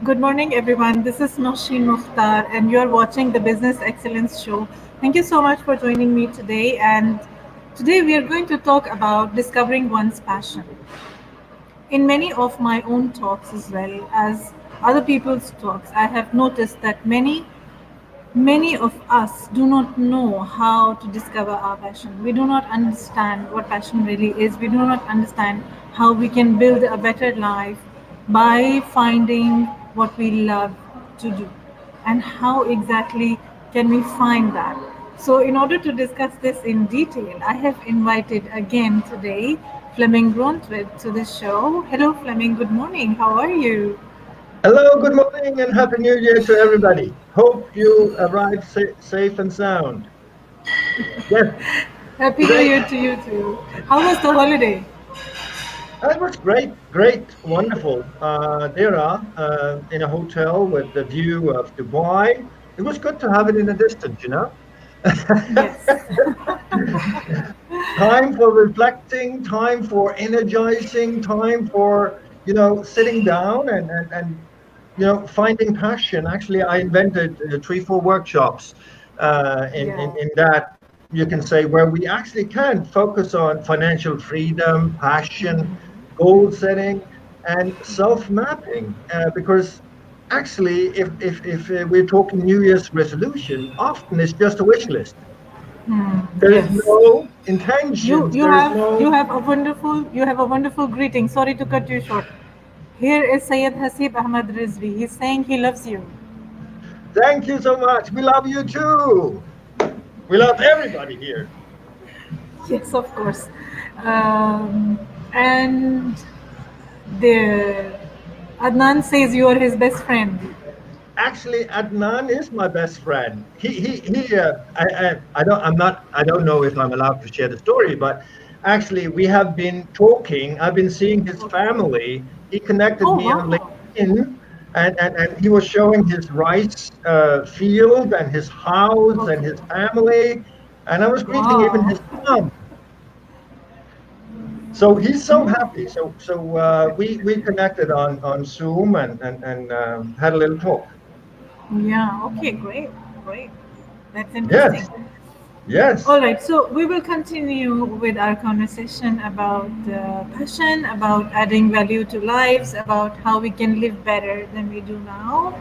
Good morning, everyone. This is Nosheen Mukhtar, and you're watching the Business Excellence Show. Thank you so much for joining me today. And today we are going to talk about discovering one's passion. In many of my own talks, as well as other people's talks, I have noticed that many of us do not know how to discover our passion. We do not understand what passion really is. We do not understand how we can build a better life by finding what we love to do. And how exactly can we find that? So, in order to discuss this in detail, I have invited again today Fleming Rontved to the show. Hello, Fleming. Good morning. How are you? Hello, good morning, and Happy New Year to everybody. Hope you arrived safe and sound. Yes, Happy New today Year to you too. How was the holiday? it was great, wonderful. There, in a hotel with the view of Dubai. It was good to have it in a distance. Yes. Time for reflecting, time for energizing, time for sitting down and finding passion. Actually, I invented 3, 4 workshops Yeah. in that you can say where we actually can focus on financial freedom, passion, goal setting, and self-mapping. Because actually, if we're talking New Year's resolution, often it's just a wish list. There is Yes. no You intentions. you There is have no. you have a wonderful greeting. Sorry to cut you short. Here is Syed Hasib Ahmad Rizvi. He's saying he loves you. Thank you so much. We love you too. We love everybody here. Yes, of course. And the Adnan says you are his best friend. Actually, Adnan is my best friend. He. I don't know if I'm allowed to share the story, but actually, we have been talking. I've been seeing his Okay. family. He connected Oh me on wow. LinkedIn, and he was showing his rice field and his house and Okay. his family, and I was greeting even Wow. his mom. So he's so happy. So we connected on Zoom and had a little talk. Yeah. Okay. Great. Great. That's interesting. Yes, yes. All right, so we will continue with our conversation about passion, about adding value to lives, about how we can live better than we do now,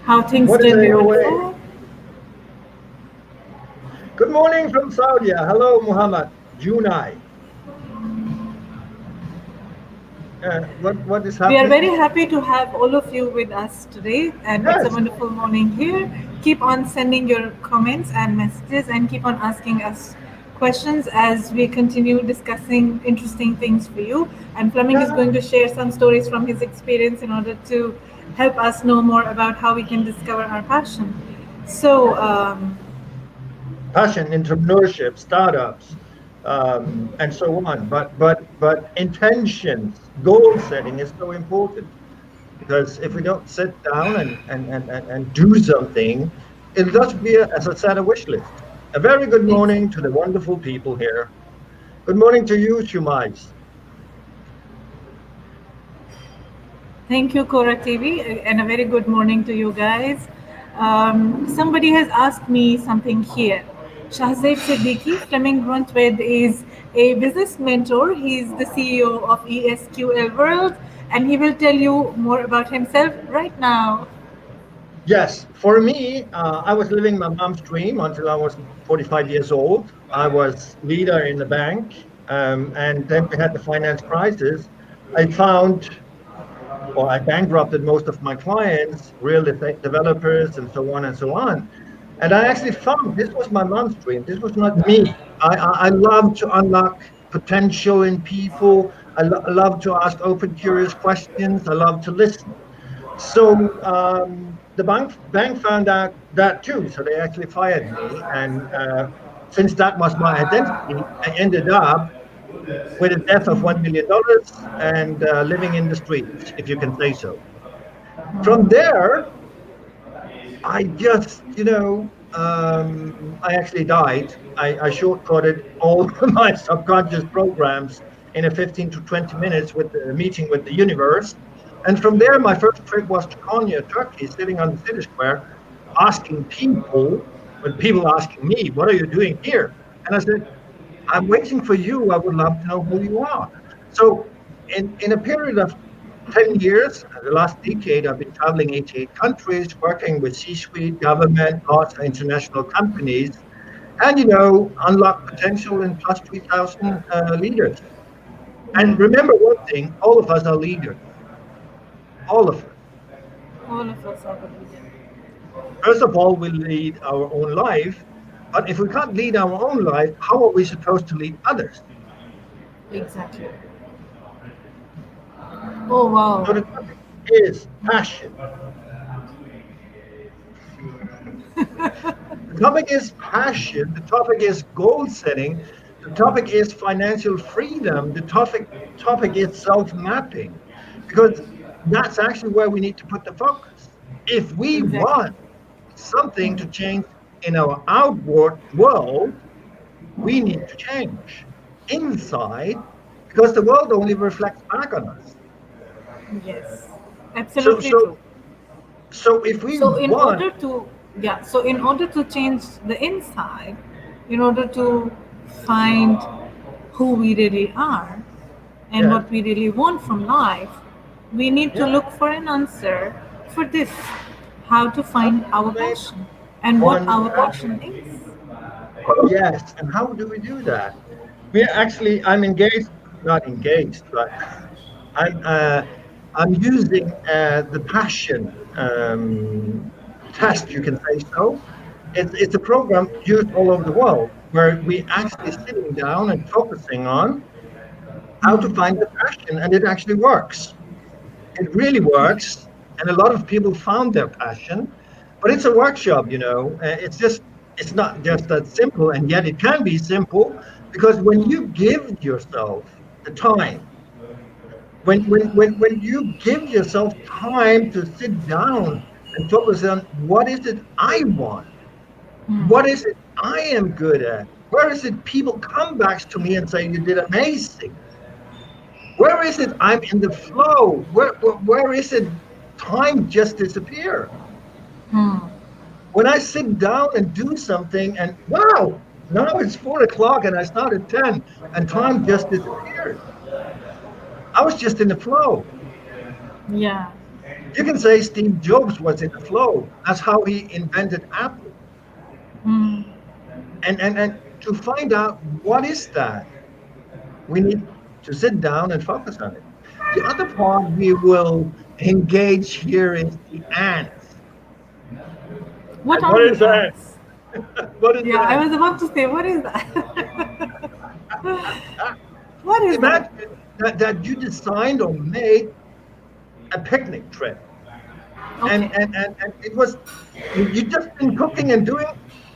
how things What is can be your way? better. Good morning from Saudi. Hello, Muhammad. Junai. What is We are happening? very happy to have all of you with us today, and it's a Yes. wonderful morning here. Keep on sending your comments and messages, and keep on asking us questions as we continue discussing interesting things for you. And Fleming is Yeah. going to share some stories from his experience in order to help us know more about how we can discover our passion. So, Passion, entrepreneurship, startups, and so on. But intentions, goal setting is so important because if we don't sit down and do something, it'll just be, as I said, a wish list. A very good morning to the wonderful people here. Good morning to you, Shumais. thank you, Cora TV, and a very good morning to you guys. Somebody has asked me something here. Shahzaid Siddiqui, Fleming Rontved is a business mentor. He's the CEO of ESQL World, and he will tell you more about himself right now. Yes, for me, I was living my mom's dream until I was 45 years old. I was leader in the bank, and then we had the finance crisis. I found, or I bankrupted most of my clients, real estate developers, and so on and so on. And I actually found this was my mom's dream. This was not me. I love to unlock potential in people. I love to ask open, curious questions. I love to listen. So the bank found out that too. So they actually fired me. And since that was my identity, I ended up with a debt of $1 million and living in the streets, if you can say so. From there, I just, I actually died. I shortcutted all my subconscious programs in a 15 to 20 minutes with the meeting with the universe. And from there, my first trip was to Konya, Turkey, sitting on the city square, asking people, when people asking me, what are you doing here? And I said, I'm waiting for you. I would love to know who you are. So in a period of 10 years, the last decade, I've been traveling 88 countries, working with C-suite, government, lots of international companies, and, unlock potential in plus 3,000 leaders. And remember one thing, all of us are leaders, all of us. All of us are the leader. First of all, we lead our own life, but if we can't lead our own life, how are we supposed to lead others? Exactly. Oh wow. So the topic is passion. The topic is passion. The topic is goal setting. The topic is financial freedom. The topic is self-mapping, because that's actually where we need to put the focus. If we Exactly. want something to change in our outward world, we need to change inside, because the world only reflects back on us. Yes. So Absolutely so true. so if we So in want, order to yeah, so in order to change the inside, in order to find who we really are and yes, what we really want from life, we need to yeah, look for an answer for this, how to how find to our make passion and what one our passion. passion is. Yes, and how do we do that? I'm engaged, not engaged, but I'm uh, I'm using the passion test, you can say so. It's a program used all over the world where we actually sitting down and focusing on how to find the passion, and it actually works. It really Okay. works, and a lot of people found their passion. But it's a workshop. It's not just that simple, and yet it can be simple, because when you give yourself the time, when you give yourself time to sit down and focus on what is it I want, what is it I am good at, where is it people come back to me and say you did amazing, where is it I'm in the flow, where is it time just disappear, when I sit down and do something and wow, now it's 4 o'clock and I started 10 and time just disappeared. I was just in the flow. Yeah. You can say Steve Jobs was in the flow. That's how he invented Apple. And to find out what is that, we need to sit down and focus on it. The other part we will engage here is the ants. What And are what the is that? ants? What is Yeah, I that? was about to say, what is that? What is that? Imagine that you designed or made a picnic trip, Okay. and it was you just been cooking and doing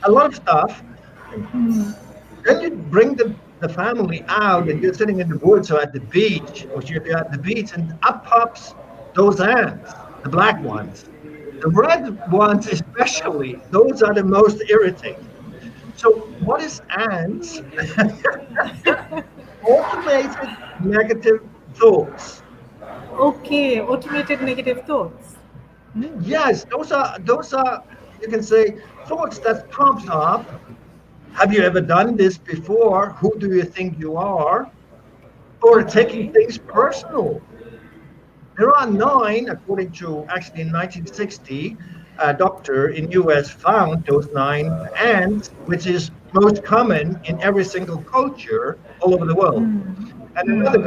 a lot of stuff, and then you bring the family out and you're sitting in the woods or at the beach, or you're at the beach, and up pops those ants, the black ones. The red ones, especially, those are the most irritating. So, what is ants? Automated negative thoughts. Okay, automated negative thoughts. Yes, those are you can say thoughts that prompts up. Have you ever done this before? Who do you think you are? Or taking Okay. things personal. There are nine, according to actually in 1960, a doctor in US found those nine ants, which is most common in every single culture all over the world. And another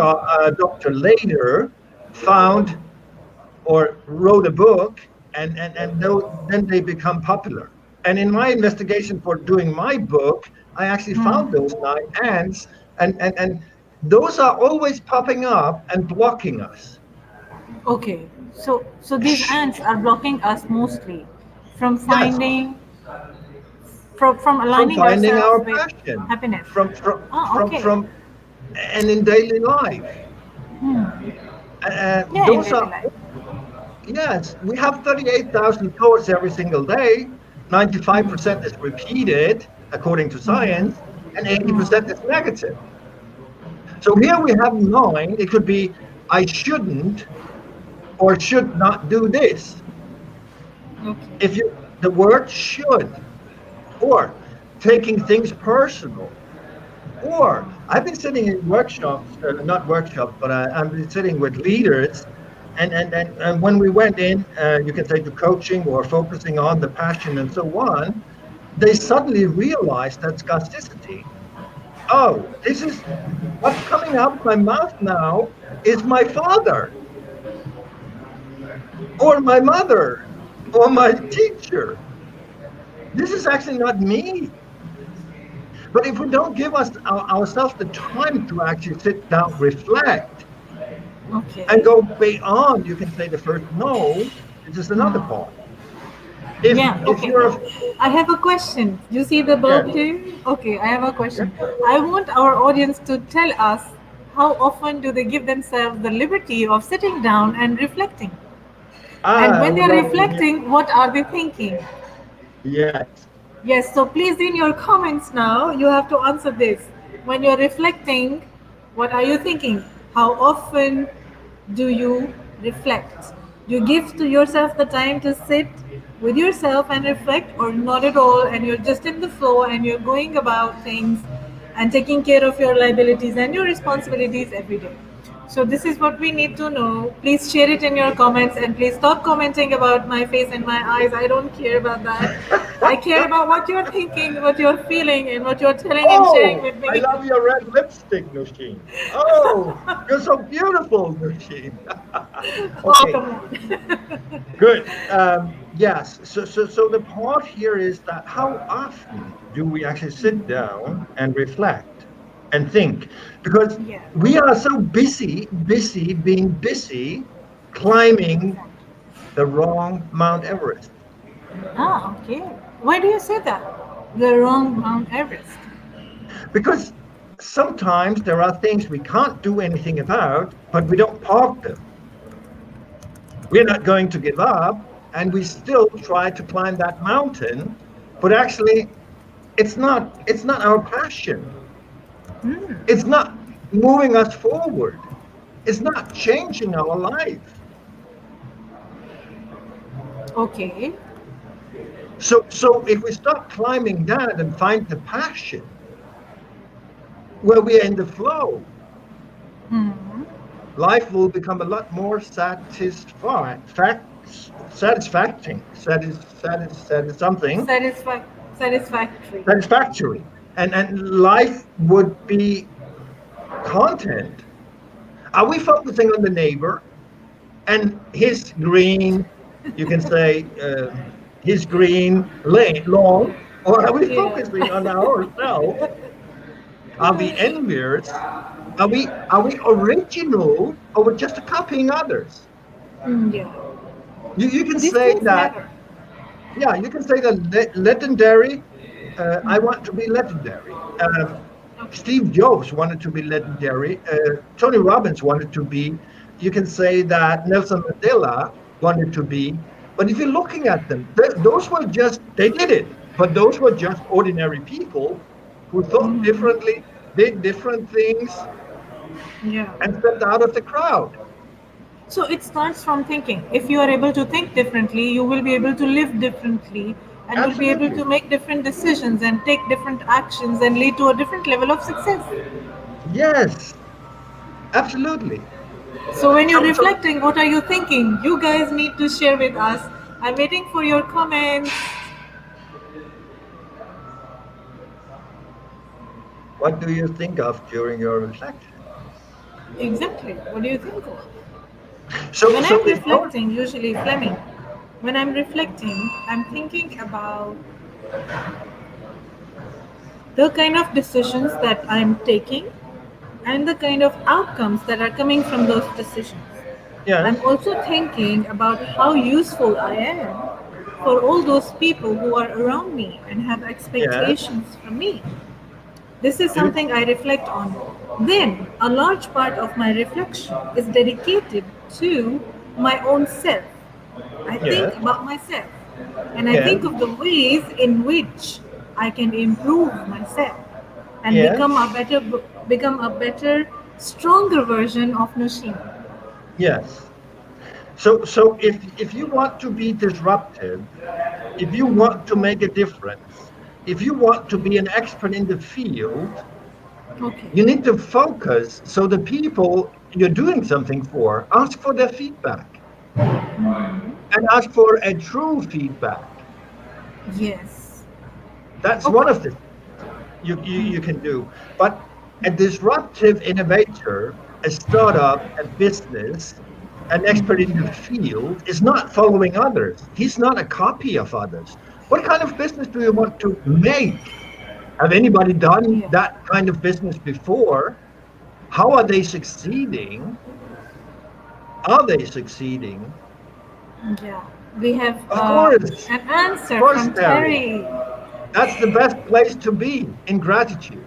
doctor later found or wrote a book, then they become popular. And in my investigation for doing my book, I actually found those nine ants, and those are always popping up and blocking us. Okay. So these ants are blocking us mostly from Yes, finding from from aligning finding ourselves our with passion, happiness. from from Ah, from okay. from, and in daily life, Yeah, in those daily are life. yes. We have 38,000 thoughts every single day. 95% is repeated according to science, and 80% is negative. So here we have nine. It could be I shouldn't, or should not do this. Okay. If you the word should, or taking things personal, or I've been sitting in workshops, not workshops, but I've been sitting with leaders, and when we went in, you can say to coaching or focusing on the passion and so on, they suddenly realized that scarcity. Oh, this is what's coming out of my mouth now is my father or my mother or my teacher. This is actually not me. But if we don't give ourselves the time to actually sit down, reflect, and Okay. go beyond, you can say the first no, this is another part. Yeah, If okay. you're, I have a question. You see the yes, bulb here? Okay, I have a yeah, question. I want our audience to tell us how often do they give themselves the liberty of sitting down and reflecting? And I when would they're love to hear. reflecting, what are they thinking? Yes. Yes, so please in your comments now, you have to answer this. When you're reflecting, what are you thinking? How often do you reflect? You give to yourself the time to sit with yourself and reflect, or not at all, and you're just in the flow and you're going about things and taking care of your liabilities and your responsibilities every day. So this is what we need to know. Please share it in your comments and please stop commenting about my face and my eyes. I don't care about that. I care about what you're thinking, what you're feeling, and what you're telling and sharing Oh, with I me. love your red lipstick, Nushin. Oh, you're so beautiful, Nushin. Oh, Okay, come on. good. Yes. So the part here is that how often do we actually sit down and reflect and think? Because Yeah. we are so busy being busy, climbing the wrong Mount Everest. Ah, okay. Why do you say that? The wrong Mount Everest. Because sometimes there are things we can't do anything about, but we don't park them. We're not going to give up, and we still try to climb that mountain, but actually it's not our passion. It's not moving us forward. It's not changing our life. Okay. So if we start climbing that and find the passion where we are in the flow, life will become a lot more satisfactory, something Satisfa- Satisfactory. satisfactory, and life would be content. Are we focusing on the neighbor and his green, you can say, his green lawn, or are we focusing on Yeah. ourselves? Are we envious? Are we original, or we're just copying others? Yeah. You can These say things that, matter. yeah, you can say that legendary. I want to be legendary. Okay. Steve Jobs wanted to be legendary. Tony Robbins wanted to be. You can say that Nelson Mandela wanted to be. But if you're looking at them, those were just, they did it. But those were just ordinary people who thought differently, did different things, Yeah. and stepped out of the crowd. So it starts from thinking. If you are able to think differently, you will be able to live differently and will be able Absolutely. to make different decisions and take different actions and lead to a different level of success. Yes, absolutely. So when you're So reflecting, what are you thinking? You guys need to share with us. I'm waiting for your comments. what do you think of during your reflection? Exactly. What do you think of? So, When so I'm if you're, reflecting, usually Fleming, when I'm reflecting, I'm thinking about the kind of decisions that I'm taking and the kind of outcomes that are coming from those decisions. I'm yes, also thinking about how useful I am for all those people who are around me and have yes, expectations from me. This is do, something I reflect on. Then, a large part of my reflection is dedicated to my own self. I think yes, about myself and I yes, think of the ways in which I can improve myself and yes, become a better, stronger version of Nasheen. yes. So if you want to be disruptive, if you want to make a difference, if you want to be an expert in the field, Okay. you need to focus so the people you're doing something for ask for their feedback and ask for a true feedback. Yes. That's one Okay. of the you can do. But a disruptive innovator, a startup, a business, an expert in the field is not following others. He's not a copy of others. What kind of business do you want to make? Have anybody done Yeah. that kind of business before? How are they succeeding? Are they succeeding? Yeah. We have an Of answer course, from Terry. Terry. That's the best place to be in gratitude.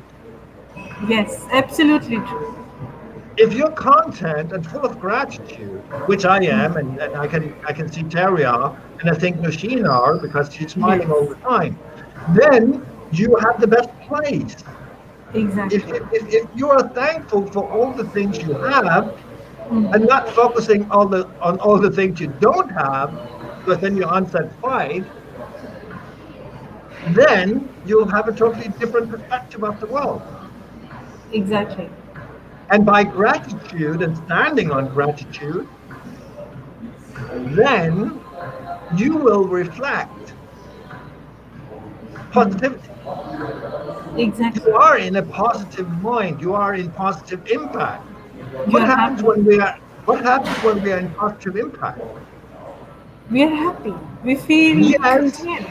Yes, absolutely true. If you're content and full of gratitude, which I am, and I can see Terry are, and I think Nusheen are because she's Yes, smiling all the time, then you have the best place. If, exactly. if, if if you are thankful for all the things you have and not focusing on all the things you don't have, because then you're unsatisfied, then you'll have a totally different perspective of the world. Exactly. And by gratitude and standing on gratitude, then you will reflect positivity. You Exactly. are in a positive mind. You are in positive impact. You What are happens happy. when we are what happens when we are in positive impact? We are happy. We feel Yes. content.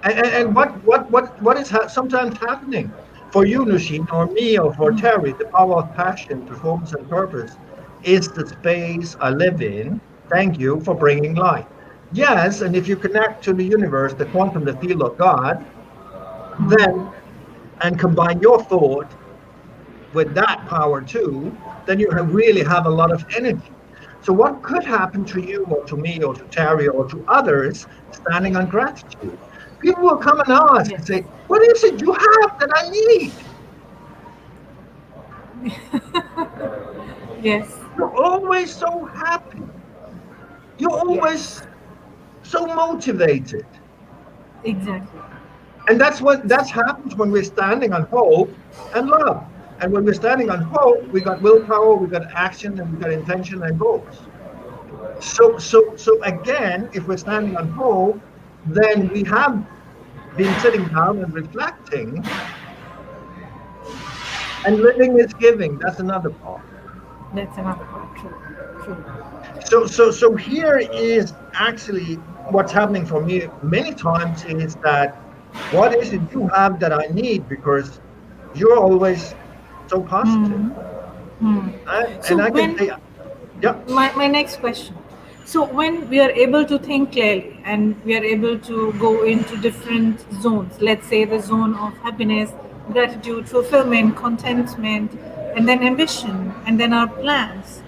And what is sometimes happening for you, Nushin, or me, or for Terry, the power of passion, performance, and purpose is the space I live in. Thank you for bringing light. Yes, and if you connect to the universe, the quantum, the field of God, then and combine your thought with that power too, then you really have a lot of energy. So, what could happen to you, or to me, or to Terry, or to others standing on gratitude? People will come and ask and Yes. say, "What is it you have that I need?" Yes. You're always so happy. You're always Yes. so motivated. Exactly. And that's happens when we're standing on hope and love. And when we're standing on hope, we got willpower, we got action, and we got intention and goals. So again, if we're standing on hope, then we have been sitting down and reflecting, and living is giving. That's another part. That's another part. True. True. So here is actually what's happening for me many times is that what is it you have that I need, because you're always so positive. And So I can when say, yeah, my next question. So when we are able to think clearly and we are able to go into different zones, let's say the zone of happiness, gratitude, fulfillment, contentment, and then ambition, and then our plans,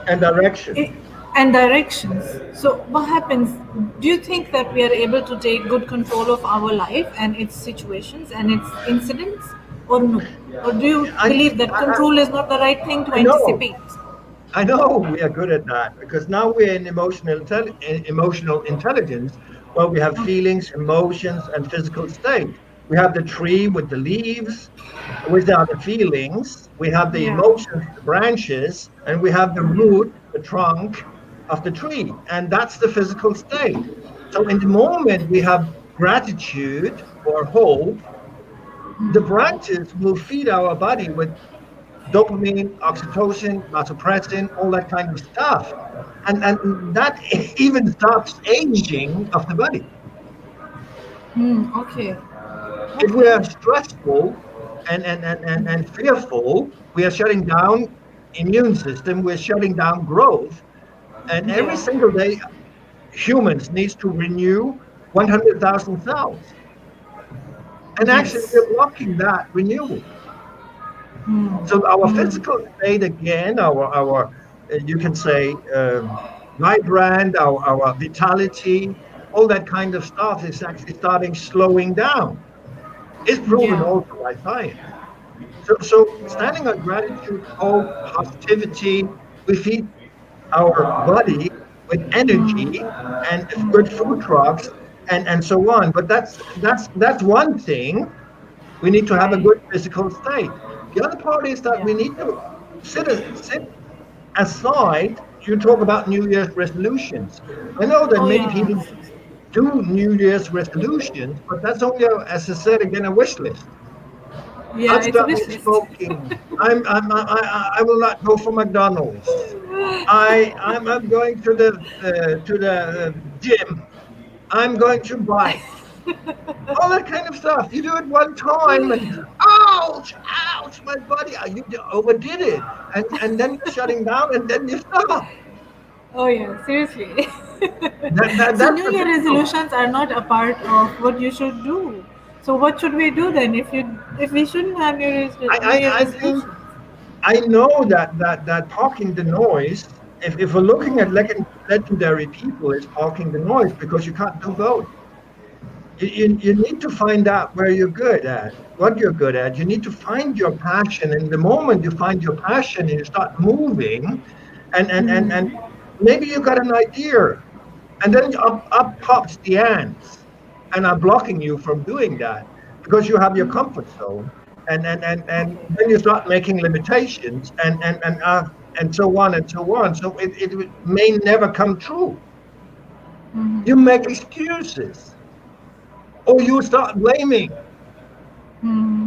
and direction. i- and directions. So what happens? Do you think that we are able to take good control of our life and its situations and its incidents, or no? Or do you I, believe that I, control is not the right thing to I know. anticipate? I know we are good at that because now we're in emotional intelligence, where we have Okay. feelings, emotions, and physical state. We have the tree with the leaves, which are the feelings. We have the Yeah. emotions, the branches, and we have the root, the trunk of the tree, and that's the physical state. So in the moment we have gratitude or hope, the branches will feed our body with dopamine, oxytocin, vasopressin, all that kind of stuff. And that even stops aging of the body. Okay. If we Okay. are stressful and fearful, we are shutting down immune system, we're shutting down growth. And every Yeah. single day, humans needs to renew 100,000 cells. And actually, Yes. we're blocking that renewal. So our physical state again, our you can say vibrant, our vitality, all that kind of stuff is actually starting slowing down. It's proven Yeah. also by science. So standing on gratitude, hope, positivity, we feed. our body with energy and good food trucks and so on. But that's one thing. We need to have a Right. good physical state. The other part is that Yeah. we need to sit aside. You talk about New Year's resolutions. I know that Oh many yeah. people do New Year's resolutions, but that's only, as I said again, a wish list. Yeah, I'm it's a stopping wish list. smoking. I will not go for McDonald's. I'm going to the gym. I'm going to bike. All that kind of stuff. You do it one time, and ouch, ouch, my body. You overdid it, and then you're shutting down, and then you stop. Oh yeah, seriously. So That's New the Year physical. resolutions are not a part of what you should do. So what should we do then if we shouldn't have New Year I think resolutions? I know that parking the noise. If we're looking at legendary people, it's parking the noise because you can't do both. You need to find out where you're good at, what you're good at. You need to find your passion. And the moment you find your passion and you start moving, and maybe you got an idea, and then up pops the ants and are blocking you from doing that because you have your comfort zone. And then you start making limitations and so on and so on. So it may never come true. You make excuses or you start blaming.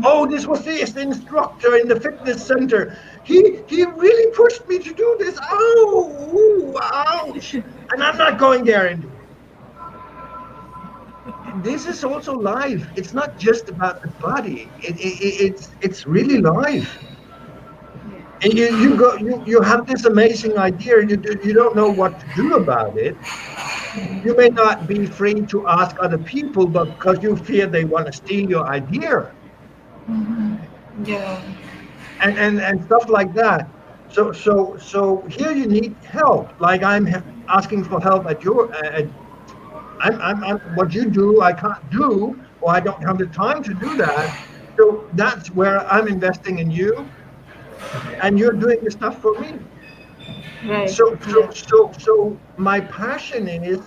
Oh, this was this instructor in the fitness center. He really pushed me to do this. Oh, ooh, ouch! And I'm not going there anymore. This is also life. It's not just about the body. It's really life. And you have this amazing idea. You don't know what to do about it. You may not be free to ask other people, but because you fear they want to steal your idea Yeah. and stuff like that. So here you need help. Like asking for help at your I'm what you do I can't do, or I don't have the time to do that. So that's where I'm investing in you, and you're doing the stuff for me. Right. Yeah. So my passion is,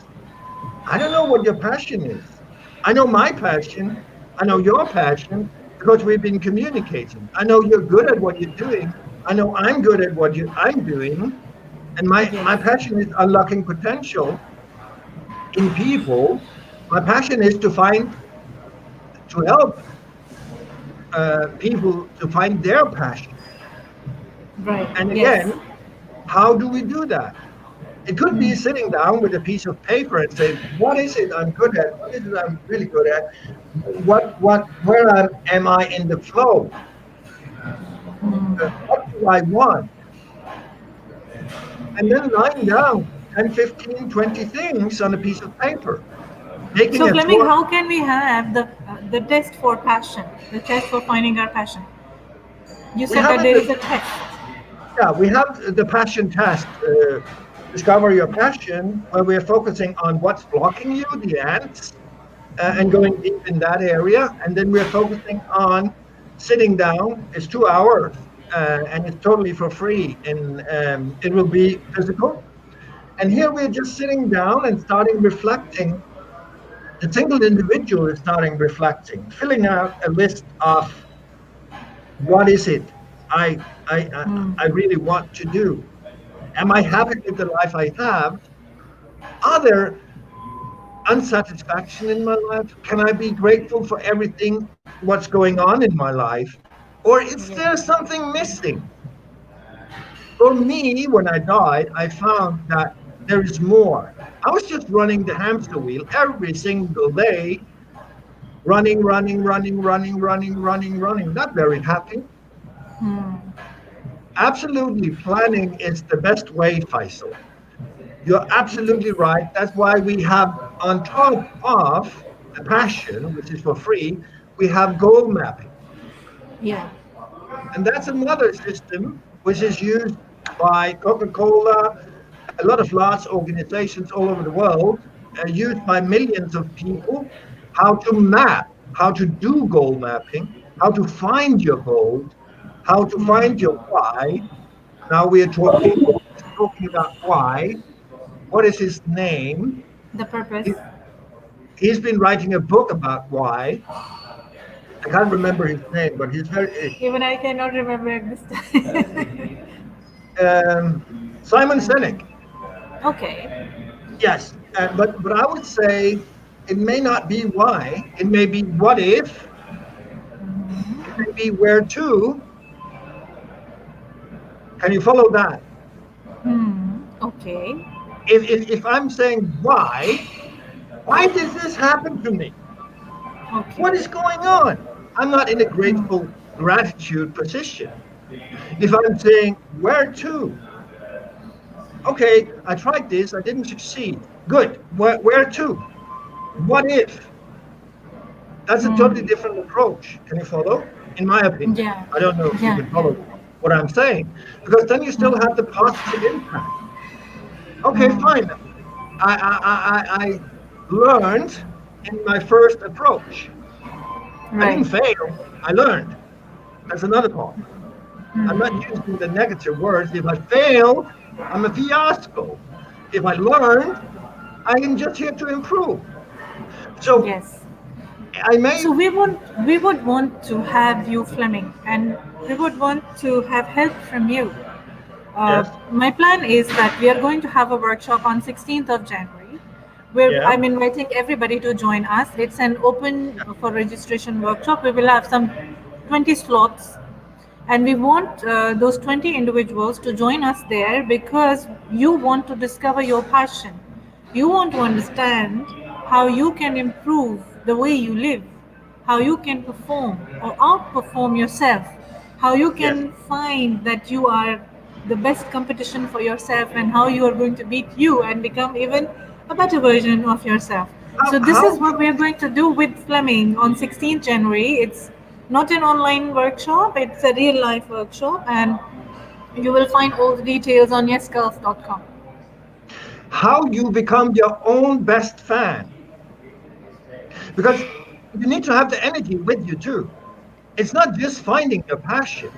I don't know what your passion is. I know my passion. I know your passion because we've been communicating. I know you're good at what you're doing. I know I'm good at what I'm doing. And my Yes. passion is unlocking potential in people. My passion is to help people to find their passion. Right. And Yes. again, how do we do that? It could be sitting down with a piece of paper and say, what is it I'm good at? What is it I'm really good at? Where am I in the flow? What do I want? And then lying down 10, 15, 20 things on a piece of paper, making So a Fleming, tour. how can we have the test for passion, the test for finding our passion? You We said have that it, there is a test. yeah, we have the passion test. Discover your passion, where we're focusing on what's blocking you, the ants, and going deep in that area. And then we're focusing on sitting down. It's 2 hours, and it's totally for free. And it will be physical. And here we're just sitting down and starting reflecting. The single individual is starting reflecting, filling out a list of what is it I I I, I really want to do. Am I happy with the life I have? Are there unsatisfaction in my life? Can I be grateful for everything what's going on in my life? Or is there Yeah. something missing? For me, when I died, I found that there is more. I was just running the hamster wheel every single day, running. Not very happy. Absolutely, planning is the best way, Faisal. You're It is. absolutely right. That's why we have, on top of the passion, which is for free, we have goal mapping. Yeah. And that's another system which is used by Coca-Cola, a lot of large organizations all over the world, used by millions of people, how to map, how to do goal mapping, how to find your goals, how to find your why. Now we are talking talking about why. What is his name? The purpose. He, he's been writing a book about why. I can't remember his name, but he's very Even I cannot remember at this time. Simon Sinek. Okay. Yes, but I would say it may not be why. It may be what if. It may be where to. Can you follow that? Okay. If I'm saying why does this happen to me? What is Okay. going on? I'm not in a grateful gratitude position. If I'm saying where to, okay, I tried this, I didn't succeed. Good. Where to? What if? That's a totally different approach. Can you follow? In my opinion, Yeah. I don't know if you Yeah. can follow Yeah. what I'm saying, because then you still have the positive impact. Okay, fine. I learned in my first approach. I Right. didn't fail. I learned. That's another part. I'm not using the negative words. If I failed, I'm a fiasco. If I learned, I am just here to improve. So Yes. I may, So we would want to have you, Fleming, and we would want to have help from you. yes, My plan is that we are going to have a workshop on 16th of January, where yeah, I'm inviting everybody to join us. It's an open for registration workshop. We will have some 20 slots, and we want those 20 individuals to join us there because you want to discover your passion. You want to understand how you can improve the way you live, how you can perform or outperform yourself, how you yes. can find that you are the best competition for yourself, and how you are going to beat you and become even a better version of yourself. So this How is do what we are going to do with Fleming on 16th January. It's not an online workshop, it's a real life workshop, and you will find all the details on yesgulf.com. how you become your own best fan? Because you need to have the energy with you too. It's not just finding your passion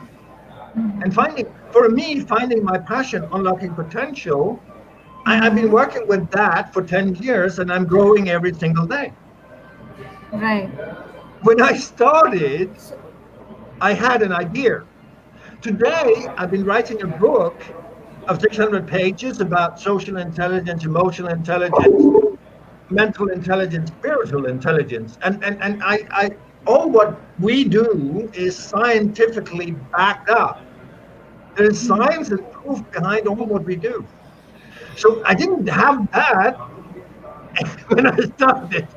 and for me, finding my passion, unlocking potential. I've been working with that for 10 years and I'm growing every single day. Right. When I started, So, I had an idea. Today, I've been writing a book of 600 pages about social intelligence, emotional intelligence, mental intelligence, spiritual intelligence. And I all what we do is scientifically backed up. There's science and proof behind all what we do. So I didn't have that when I started.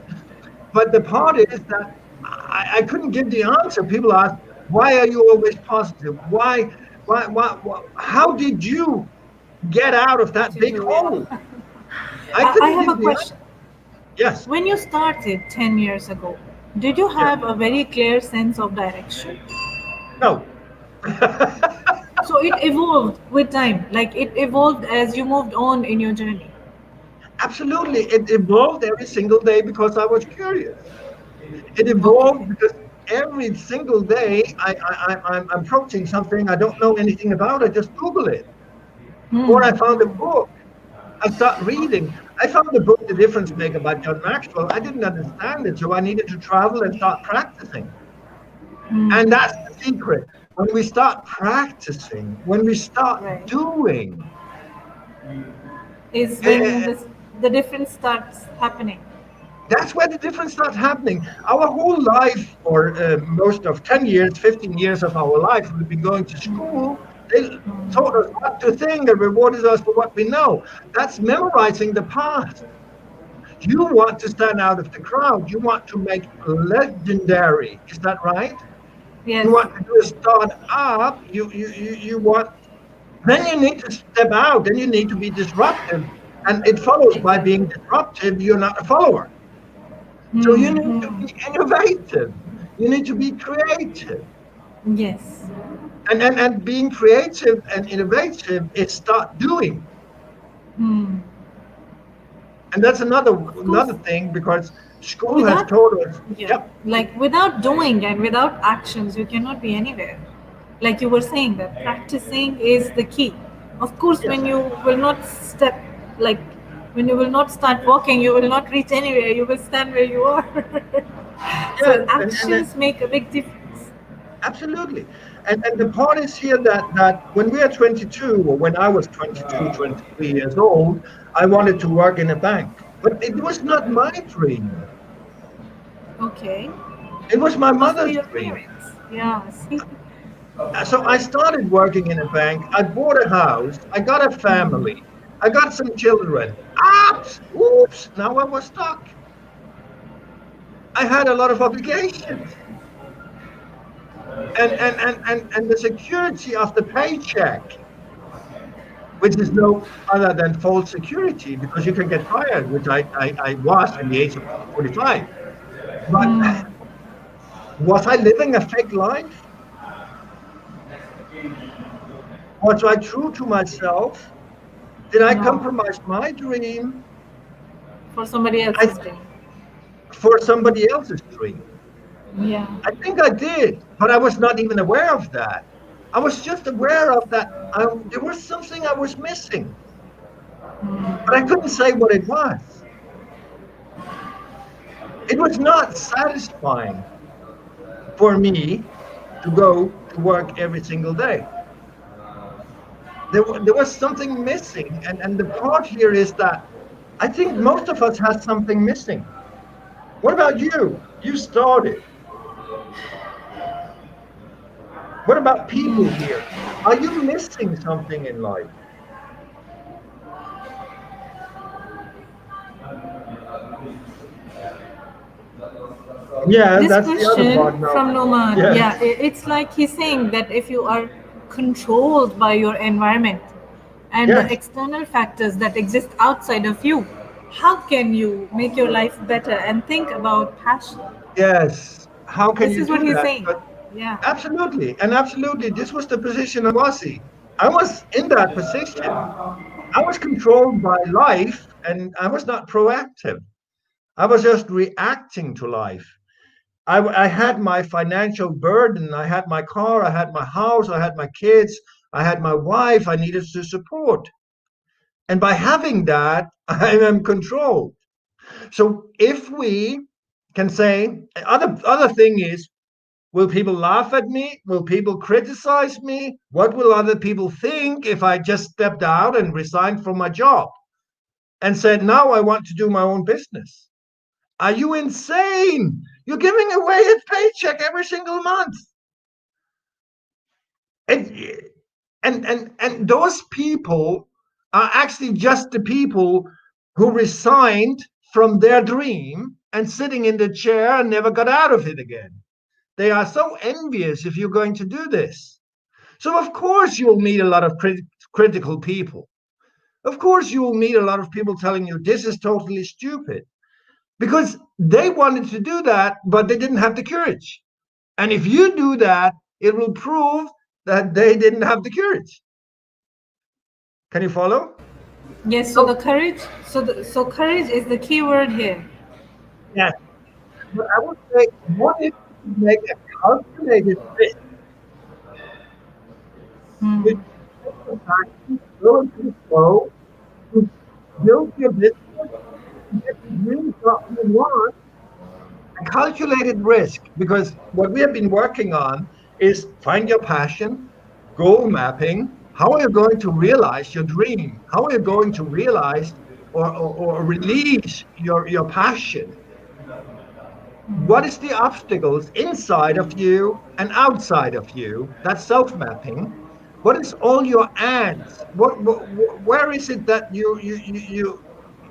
But the part is that I couldn't give the answer. People ask, why are you always positive? Why, how did you get out of what that to big do, yeah. hole? I I couldn't have a give the question. answer. Yes, When you started 10 years ago, did you yes, have a very clear sense of direction? no. So it evolved with time, like it evolved as you moved on in your journey. Absolutely. It evolved every single day because I was curious. It evolved Okay. because every single day I'm approaching something I don't know anything about. I just Google it. Or I found a book. I start reading. I found the book The Difference Maker by John Maxwell. I didn't understand it, so I needed to travel and start practicing. And that's the secret. When we start practicing, when we start Right. doing, Is when eh, the difference starts happening. that's where the difference starts happening. Our whole life, or most of 10 years, 15 years of our life, we've been going to school. They taught us what to think and rewarded us for what we know. That's memorizing the past. You want to stand out of the crowd. You want to make legendary. Is that right? Yes. You want to do a start up. You want, then you need to step out. Then you need to be disruptive. And it follows by Exactly. being disruptive, you're not a follower. So you need to be innovative. You need to be creative. Yes. And being creative and innovative is start doing. And that's Of course. another thing because school has Without, taught us, yeah, yep, like without doing and without actions, you cannot be anywhere. Like you were saying, that practicing is the key. Of course, Yes, when you will not step, like when you will not start walking, you will not reach anywhere. You will stand where you are. So yes, and actions make a big difference. absolutely. And the part is here that when we are 22, or when I was 22, 23 years old, I wanted to work in a bank. But it was not my dream. Okay. It was my Mostly mother's your dream. parents. Yeah. See. So I started working in a bank. I bought a house. I got a family. I got some children. Oops, now I was stuck. I had a lot of obligations. And the security of the paycheck, which is no other than false security because you can get fired, which I was in the age of 45. But was I living a fake life? Was I true to myself? Did I No. compromise my dream For somebody I, else's dream. for somebody else's dream? Yeah. I think I did, but I was not even aware of that. I was just aware of that there was something I was missing, but I couldn't say what it was. It was not satisfying for me to go to work every single day. There was something missing. And the part here is that I think most of us has something missing. What about you? You started. What about people here? Are you missing something in life? Yeah, This that's the other question part now. from Noman, Yes, yeah, it's like he's saying that if you are controlled by your environment and the yes, external factors that exist outside of you, how can you make your life better and think about passion? yes. How can This you is what do he's that? saying. But Yeah. absolutely, and absolutely, this was the position I was in. I was in that position. I was controlled by life, and I was not proactive. I was just reacting to life. I had my financial burden. I had my car. I had my house. I had my kids. I had my wife I needed to support. And by having that, I am controlled. So if we can say, other thing is, will people laugh at me? Will people criticize me? What will other people think if I just stepped out and resigned from my job and said, now I want to do my own business? Are you insane? You're giving away a paycheck every single month. And and those people are actually just the people who resigned from their dream and sitting in the chair and never got out of it again. They are so envious if you're going to do this. So of course you'll meet a lot of critical people. Of course you will meet a lot of people telling you this is totally stupid because they wanted to do that, but they didn't have the courage. And if you do that, it will prove that they didn't have the courage. Can you follow? Yes, so the So, courage, so courage is the key word here. yes, but I would say, what if you make a calculated risk with your passion, slowly slow, to build your business, to get the dream job you want? A calculated risk, because what we have been working on is find your passion, goal mapping. How are you going to realize your dream? How are you going to realize or release your passion? What is the obstacles inside of you and outside of you? That's self-mapping. What is all your ants? Where is it that you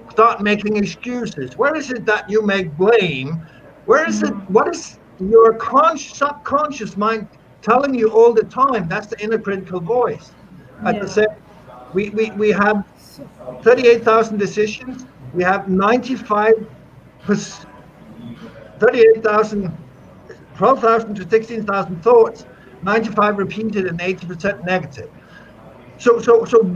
start making excuses? Where is it that you make blame? Where is it? What is your subconscious mind telling you all the time? That's the inner critical voice. As I Yeah. said, we have 38,000 decisions. We have 95 38,000, 12,000 to 16,000 thoughts, 95 repeated and 80% negative. So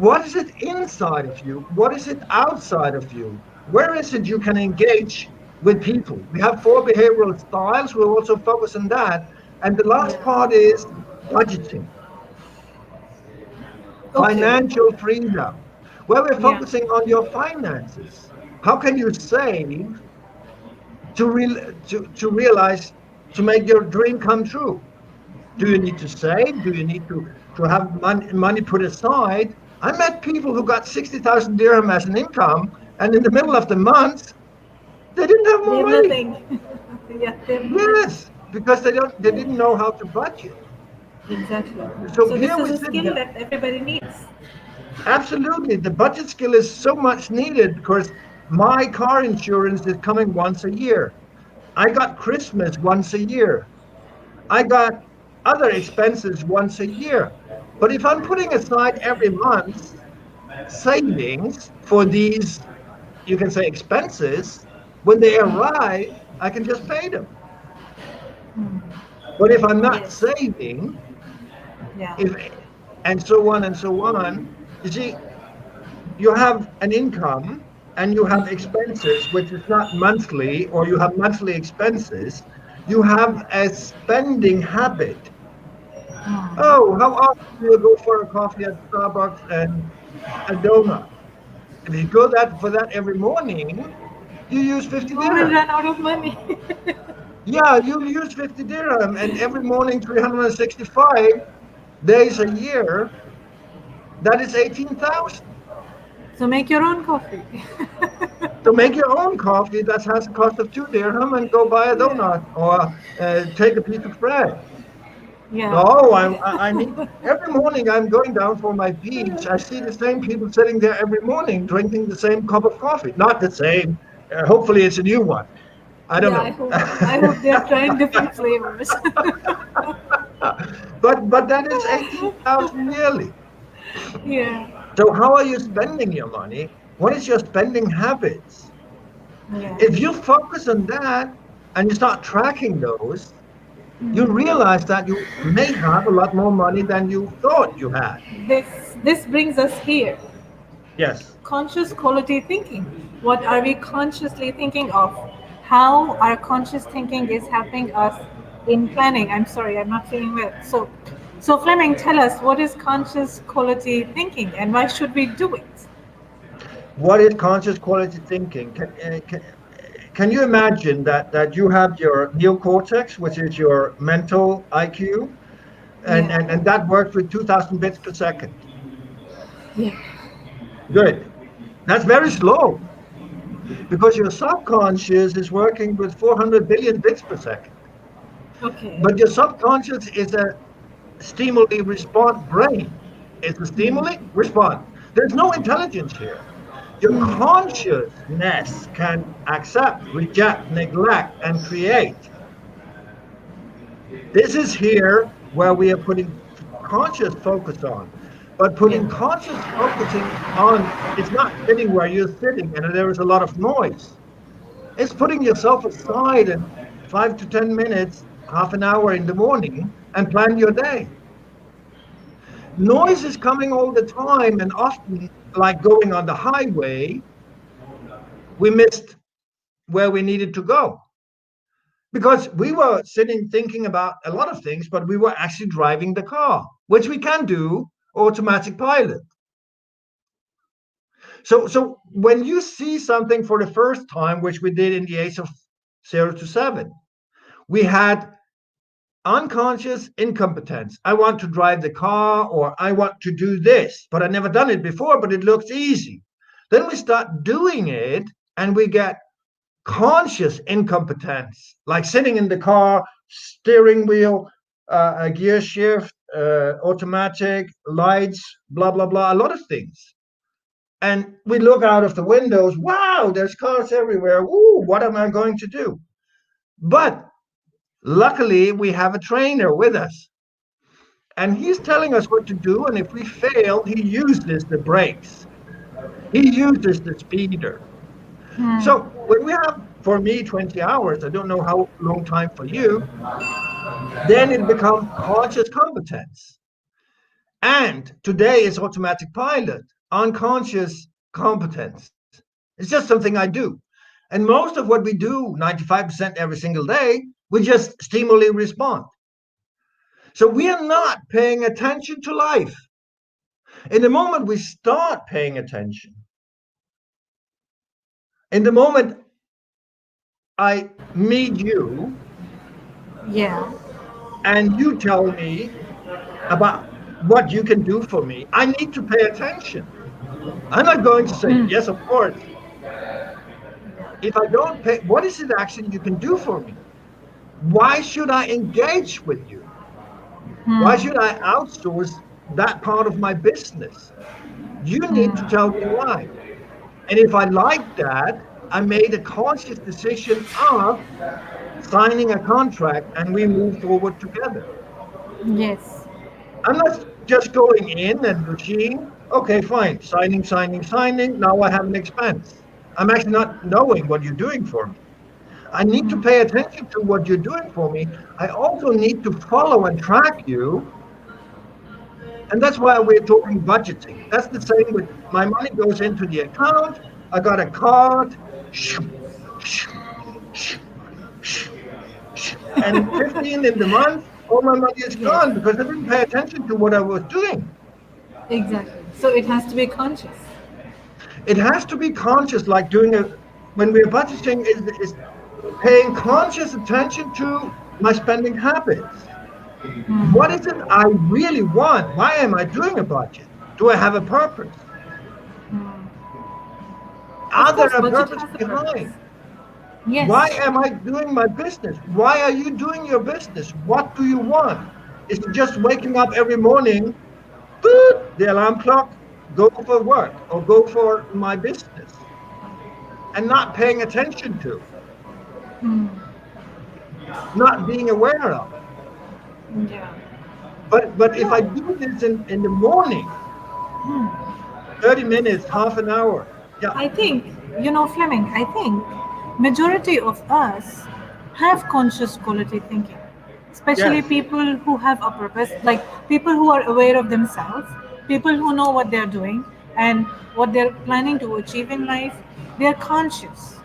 what is it inside of you? What is it outside of you? Where is it you can engage with people? We have four behavioral styles. We'll also focus on that. And the last Yeah. part is budgeting. Okay. financial freedom, where we're Yeah. focusing on your finances. How can you save to realize, to make your dream come true? Do you need to save? Do you need to have money put aside? I met people who got 60,000 dirham as an income, and in the middle of the month, they didn't have They more have money. nothing. Yeah, they have nothing. Yes, because they didn't know how to budget. Exactly. So So this here is we a sit. skill that everybody needs. Absolutely, the budget skill is so much needed because my car insurance is coming once a year. I got Christmas once a year. I got other expenses once a year. But if I'm putting aside every month savings for these, you can say, expenses, when they arrive, I can just pay them. But if I'm not Yes. saving, Yeah. if and so on, you see, you have an income and you have expenses, which is not monthly, or you have monthly expenses. You have a spending habit. Oh, how often do you go for a coffee at Starbucks and a donut? If you go that for that every morning, you use 50 You will dirham. run out of money. Yeah, you use 50 dirham, and every morning, 365 days a year, that is 18,000. So make your own coffee. So make your own coffee that has a cost of 2 dirham and go buy a Yeah. donut, or take a piece of bread. Yeah. No, I need, every morning I'm going down for my beach. I see the same people sitting there every morning drinking the same cup of coffee. Not the same. Hopefully it's a new one. I don't Yeah, know. I hope they're trying different flavors. But that is 18,000 yearly. Yeah. So how are you spending your money? What is your spending habits? Yeah. If you focus on that and you start tracking those, you realize that you may have a lot more money than you thought you had. This brings us here. Yes. Conscious quality thinking. What are we consciously thinking of? How our conscious thinking is helping us in planning. I'm sorry, I'm not feeling well. So Fleming, tell us, what is conscious quality thinking and why should we do it? What is conscious quality thinking? Can you imagine that you have your neocortex, which is your mental IQ, and, Yeah. and, and that works with 2,000 bits per second? Yeah. Good. That's very slow because your subconscious is working with 400 billion bits per second. Okay. But your subconscious is a stimuli response brain. It's a stimuli response. There's no intelligence here. Your consciousness can accept, reject, neglect, and create. This is here where we are putting conscious focus on. But putting Yeah. conscious focusing on, it's not sitting where you're sitting and there is a lot of noise. It's putting yourself aside and 5 to 10 minutes, half an hour in the morning, and plan your day. Noise is coming all the time, and often, like going on the highway, we missed where we needed to go because we were sitting thinking about a lot of things, but we were actually driving the car, which we can do automatic pilot. So when you see something for the first time, which we did in the age of 0 to 7, we had unconscious incompetence. I want to drive the car, or I want to do this, but I never done it before, but it looks easy. Then we start doing it and we get conscious incompetence, like sitting in the car, steering wheel, a gear shift, automatic, lights, blah, blah, blah, a lot of things. And we look out of the windows, wow, there's cars everywhere. Ooh, what am I going to do? But luckily, we have a trainer with us, and he's telling us what to do. And if we fail, he uses the brakes, he uses the speeder. So when we have, for me, 20 hours, I don't know how long time for you, then it becomes conscious competence. And today is automatic pilot, unconscious competence. It's just something I do. And most of what we do, 95% every single day, we just stimuli respond. So we are not paying attention to life. In the moment we start paying attention, in the moment I meet you Yeah. and you tell me about what you can do for me, I need to pay attention. I'm not going to say, yes, of course. If I don't pay, what is it actually you can do for me? Why should I engage with you? Why should I outsource that part of my business? You need to tell me why. And if I like that, I made a conscious decision of signing a contract and we move forward together. Yes. I'm not just going in and machine, okay, fine, signing, signing, signing. Now I have an expense. I'm actually not knowing what you're doing for me. I need to pay attention to what you're doing for me. I also need to follow and track you. And that's why we're talking budgeting. That's the same with my money goes into the account. I got a card. And 15 in the month, all my money is Yes. gone because I didn't pay attention to what I was doing. Exactly. So it has to be conscious. It has to be conscious, like doing a when we're budgeting is paying conscious attention to my spending habits. What is it I really want? Why am I doing a budget? Do I have a purpose? Of Are there course, a budget purpose has a purpose. behind? Why Yes. am I doing my business? Why are you doing your business? What do you want? Is it just waking up every morning, boot, the alarm clock, go for work or go for my business and not paying attention to, not being aware of? Yeah. But if I No, do this in the morning, 30 minutes, half an hour, yeah, I think, Fleming, I think majority of us have conscious quality thinking, especially yes. people who have a purpose, like people who are aware of themselves, people who know what they're doing and what they're planning to achieve in life. They're conscious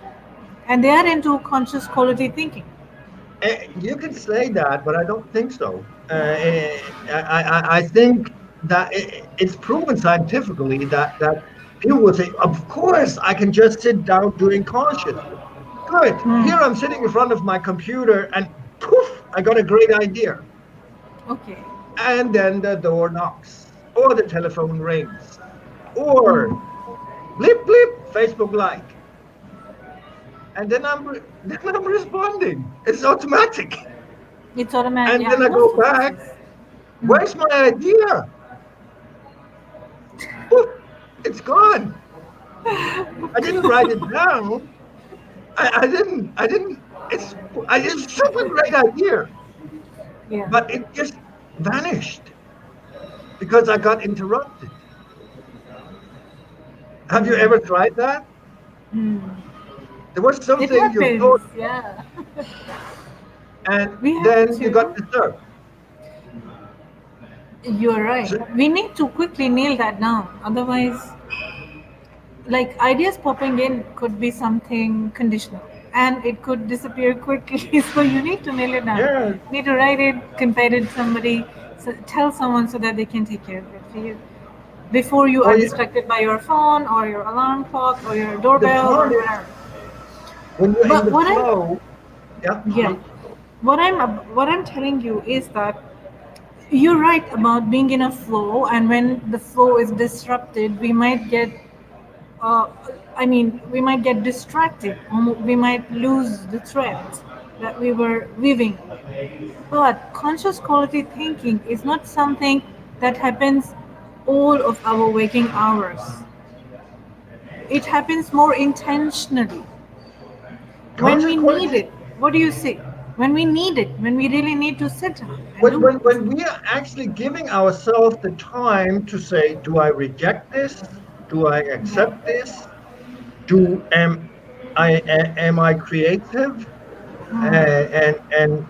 and they are into conscious quality thinking. You can say that, but I don't think so. I think that it's proven scientifically that people will say, of course, I can just sit down doing conscious. Good. Here I'm sitting in front of my computer and poof, I got a great idea. Okay. And then the door knocks, or the telephone rings, or blip, blip, Facebook like. And then then I'm responding. It's automatic. It's automatic. And Yeah, then I most go of us back. is. Where's my idea? Poof, it's gone. I didn't write it down. I didn't. It's it's a super great idea, Yeah. but it just vanished because I got interrupted. Have you ever tried that? There was It something you happens. thought, Yeah. and We have then you got to. disturbed. You're right. So, We need to quickly nail that down. Otherwise, like ideas popping in could be something conditional and it could disappear quickly. So you need to nail it down. yeah, You need to write it, confide it to somebody, so tell someone so that they can take care of it for you before you or are you, distracted by your phone or your alarm clock or your the doorbell or part is whatever. when you're in But the flow. Yeah, yeah, what I'm telling you is that you're right about being in a flow, and when the flow is disrupted, we might get uh, we might get distracted, or we might lose the thread that we were weaving. But conscious quality thinking is not something that happens all of our waking hours. It happens more intentionally when conscious we need quality. it. What do you say? When we need it, when we really need to sit down and do it. When we are actually giving ourselves the time to say, do I reject this? Do I accept Yeah. this? Do am I creative? And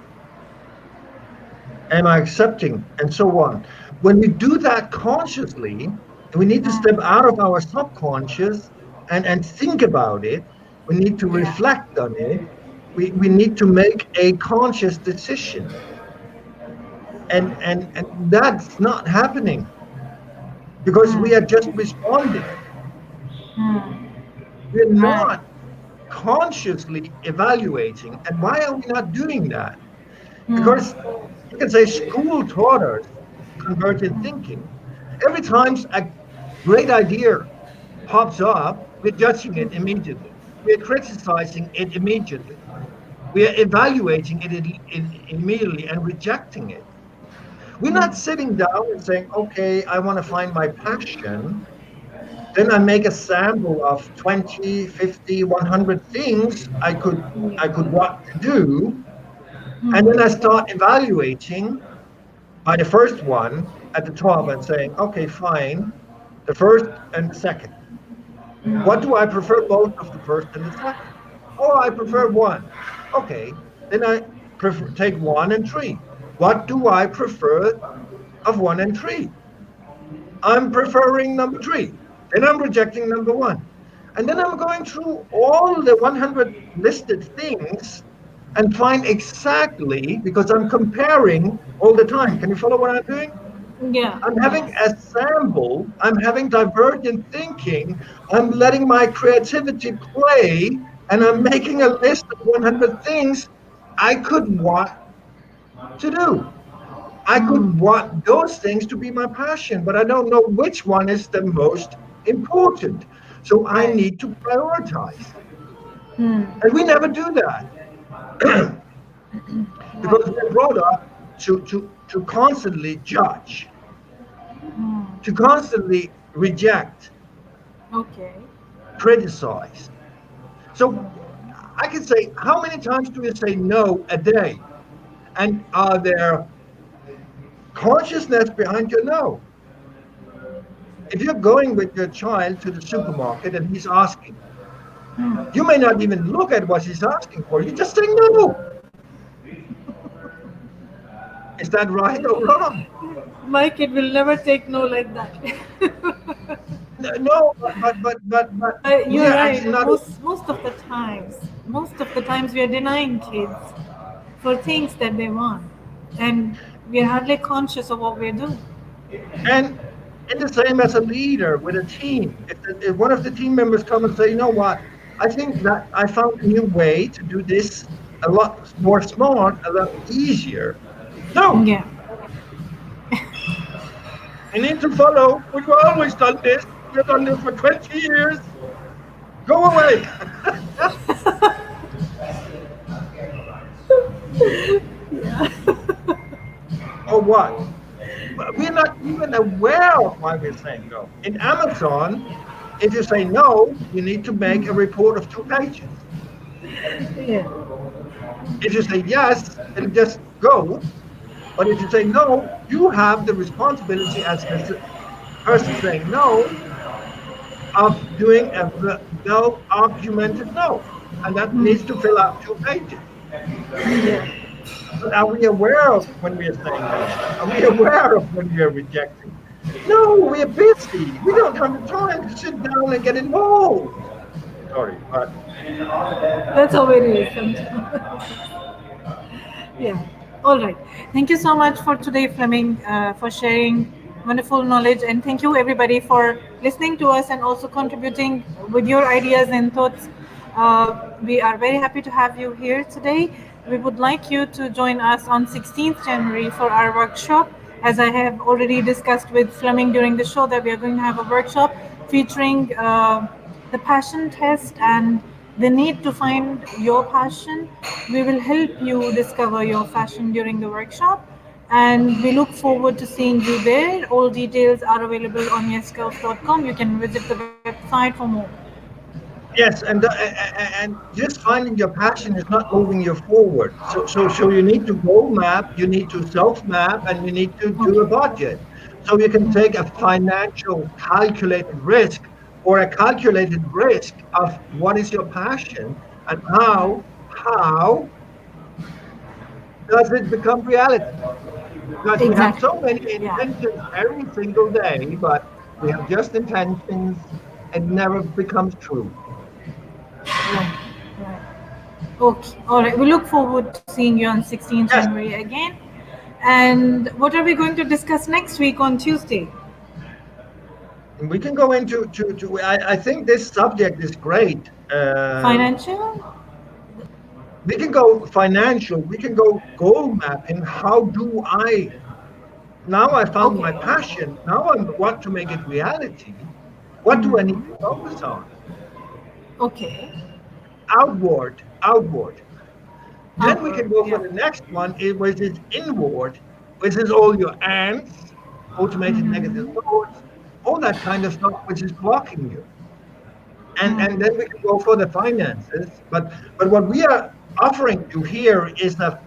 am I accepting? And so on. When we do that consciously, we need to step out of our subconscious and think about it. We need to Yeah. reflect on it. We need to make a conscious decision. And that's not happening. because we are just responding. We're Right. not consciously evaluating. And why are we not doing that? Because you can say school taught us convergent thinking. Every time a great idea pops up, we're judging it immediately. We're criticizing it immediately. We are evaluating it immediately and rejecting it. We're not sitting down and saying, okay, I want to find my passion. Then I make a sample of 20, 50, 100 things I could want to do. And then I start evaluating by the first one at the top and saying, okay, fine, the first and the second. What do I prefer both of the first and the second? Oh, I prefer one. Okay, then I take one and three. What do I prefer of one and three? I'm preferring number three. Then I'm rejecting number one. And then I'm going through all the 100 listed things and find exactly, because I'm comparing all the time. Can you follow what I'm doing? Yeah. I'm having Yes. a sample, I'm having divergent thinking, I'm letting my creativity play, and I'm making a list of 100 things I could want to do. I could want those things to be my passion, but I don't know which one is the most important. So I Right. need to prioritize. And we never do that because Right. we're brought up to constantly judge, to constantly reject, Okay. criticize. So I can say, how many times do you say no a day? And are there consciousness behind your no? If you're going with your child to the supermarket and he's asking, you may not even look at what he's asking for. You just say no. Is that right or wrong? My kid will never take no like that. No, but we You're are right. actually not. Most of the times we are denying kids for things that they want, and we are hardly conscious of what we're doing. And the same as a leader with a team. If one of the team members come and say, you know what, I think that I found a new way to do this a lot more smart, a lot easier. No, Yeah. you need to follow. We've always done this. We've done this for 20 years. Go away. Or what? We're not even aware of why we're saying no. In Amazon, if you say no, you need to make a report of 2 pages. Yeah. If you say yes, it'll just go. But if you say no, you have the responsibility as the person saying no of doing a well argumented no. And that needs to fill out 2 pages. But are we aware of when we are saying no? Are we aware of when we are rejecting? No, we're busy. We don't have the time to sit down and get involved. Sorry, but That's how it is sometimes. Yeah. All right. Thank you so much for today, Fleming, for sharing wonderful knowledge. And thank you, everybody, for listening to us and also contributing with your ideas and thoughts. We are very happy to have you here today. We would like you to join us on 16th January for our workshop. As I have already discussed with Fleming during the show, that we are going to have a workshop featuring the passion test and the need to find your passion. We will help you discover your passion during the workshop, and we look forward to seeing you there. All details are available on yesgirls.com. You can visit the website for more. yes, and just finding your passion is not moving you forward. So you need to goal map, you need to self map, and you need to do a Okay. budget. So you can take a financial calculated risk or a calculated risk of what is your passion and how does it become reality? Because we have Exactly. so many Yeah. intentions every single day, but we have just intentions and never becomes true. Right. Right. Okay. All right. We look forward to seeing you on 16th Yes. January again. And what are we going to discuss next week on Tuesday? And we can go into I think this subject is great. Financial? We can go financial, we can go goal mapping. How do I now I found my Okay. passion. Now I want to make it reality. What do I need to Hmm. focus on? Okay. Outward. Then we Outward. can go for Yeah. the next one, which is inward, which is all your ants, automated negative Hmm. thoughts, all that kind of stuff which is blocking you. And then Hmm. we can go for the finances. But what we are offering you here is a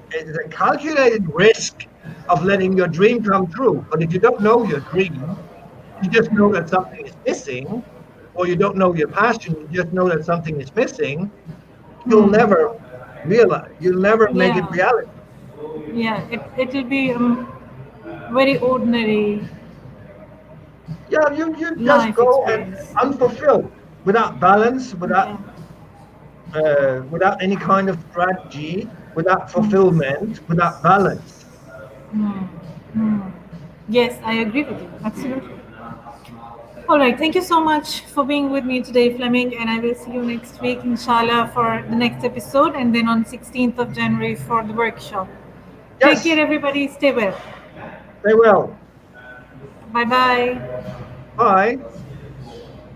calculated risk of letting your dream come true. But if you don't know your dream, you just know that something is missing, or you don't know your passion, you just know that something is missing, you'll Hmm. never realize, you'll never make it Yeah. reality. Yeah. It will be very ordinary Yeah, you just life go and experience. unfulfilled, without balance, Okay. without any kind of strategy, without Hmm. fulfillment, without balance. Hmm. Hmm. Yes, I agree with you. Absolutely. All right. Thank you so much for being with me today, Fleming. And I will see you next week, inshallah, for the next episode. And then on 16th of January for the workshop. Take care, Yes, everybody. Stay well. they will. Bye bye. Bye.